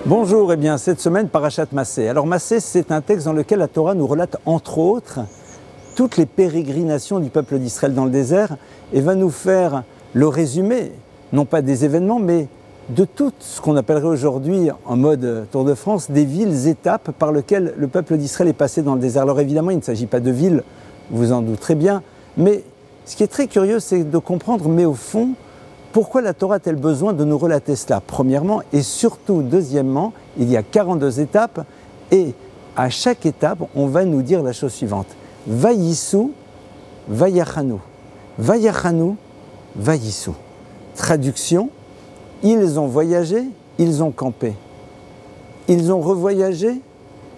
Bonjour, cette semaine, Parashat Massé. Alors Massé, c'est un texte dans lequel la Torah nous relate entre autres toutes les pérégrinations du peuple d'Israël dans le désert et va nous faire le résumé, non pas des événements, mais de tout ce qu'on appellerait aujourd'hui, en mode Tour de France, des villes, étapes par lesquelles le peuple d'Israël est passé dans le désert. Alors évidemment, il ne s'agit pas de villes, vous en douterez bien, mais ce qui est très curieux, c'est de comprendre, mais au fond, pourquoi la Torah a-t-elle besoin de nous relater cela, premièrement, et surtout, deuxièmement, il y a 42 étapes, et à chaque étape, on va nous dire la chose suivante. Vayissou, vayachanu. Vayachanu, vayissou. Traduction, ils ont voyagé, ils ont campé. Ils ont revoyagé,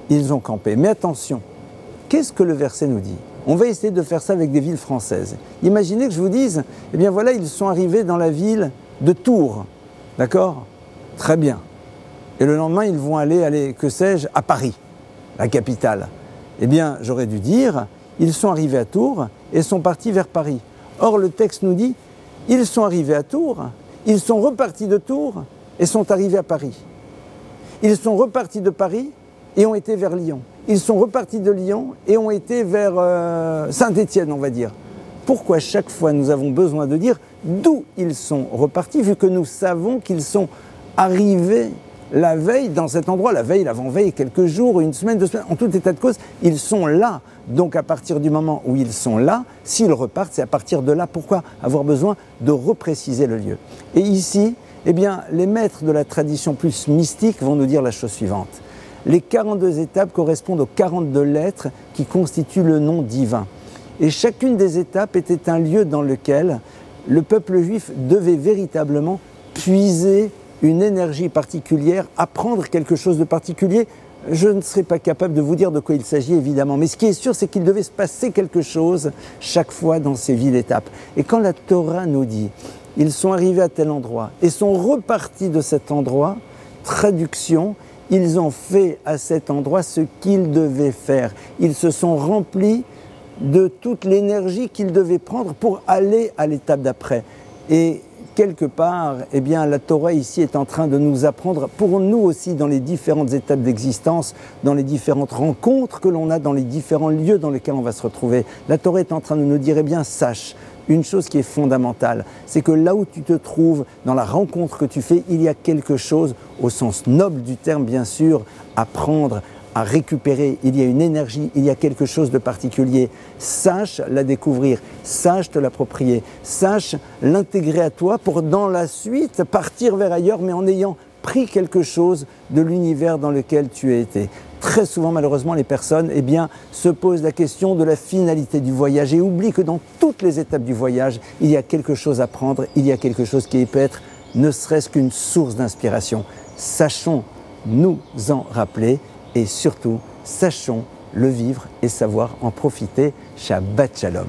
ils ont campé. Mais attention, qu'est-ce que le verset nous dit ? On va essayer de faire ça avec des villes françaises. Imaginez que je vous dise, voilà, ils sont arrivés dans la ville de Tours. D'accord ? Très bien. Et le lendemain, ils vont aller, que sais-je, à Paris, la capitale. J'aurais dû dire, ils sont arrivés à Tours et sont partis vers Paris. Or, le texte nous dit, ils sont arrivés à Tours, ils sont repartis de Tours et sont arrivés à Paris. Ils sont repartis de Paris et ont été vers Lyon. Ils sont repartis de Lyon et ont été vers Saint-Étienne, on va dire. Pourquoi chaque fois nous avons besoin de dire d'où ils sont repartis, vu que nous savons qu'ils sont arrivés la veille dans cet endroit, la veille, l'avant-veille, quelques jours, une semaine, 2 semaines, en tout état de cause, ils sont là. Donc à partir du moment où ils sont là, s'ils repartent, c'est à partir de là. Pourquoi avoir besoin de repréciser le lieu ? Et ici, les maîtres de la tradition plus mystique vont nous dire la chose suivante. Les 42 étapes correspondent aux 42 lettres qui constituent le nom divin. Et chacune des étapes était un lieu dans lequel le peuple juif devait véritablement puiser une énergie particulière, apprendre quelque chose de particulier. Je ne serai pas capable de vous dire de quoi il s'agit évidemment, mais ce qui est sûr, c'est qu'il devait se passer quelque chose chaque fois dans ces villes-étapes. Et quand la Torah nous dit « ils sont arrivés à tel endroit et sont repartis de cet endroit », traduction, ils ont fait à cet endroit ce qu'ils devaient faire. Ils se sont remplis de toute l'énergie qu'ils devaient prendre pour aller à l'étape d'après. Et quelque part, la Torah ici est en train de nous apprendre, pour nous aussi, dans les différentes étapes d'existence, dans les différentes rencontres que l'on a, dans les différents lieux dans lesquels on va se retrouver. La Torah est en train de nous dire, sache, une chose qui est fondamentale, c'est que là où tu te trouves, dans la rencontre que tu fais, il y a quelque chose, au sens noble du terme bien sûr, à prendre, à récupérer. Il y a une énergie, il y a quelque chose de particulier. Sache la découvrir, sache te l'approprier, sache l'intégrer à toi pour dans la suite partir vers ailleurs, mais en ayant pris quelque chose de l'univers dans lequel tu as été. Très souvent, malheureusement, les personnes se posent la question de la finalité du voyage et oublient que dans toutes les étapes du voyage, il y a quelque chose à prendre, il y a quelque chose qui peut être ne serait-ce qu'une source d'inspiration. Sachons nous en rappeler et surtout, sachons le vivre et savoir en profiter. Shabbat Shalom.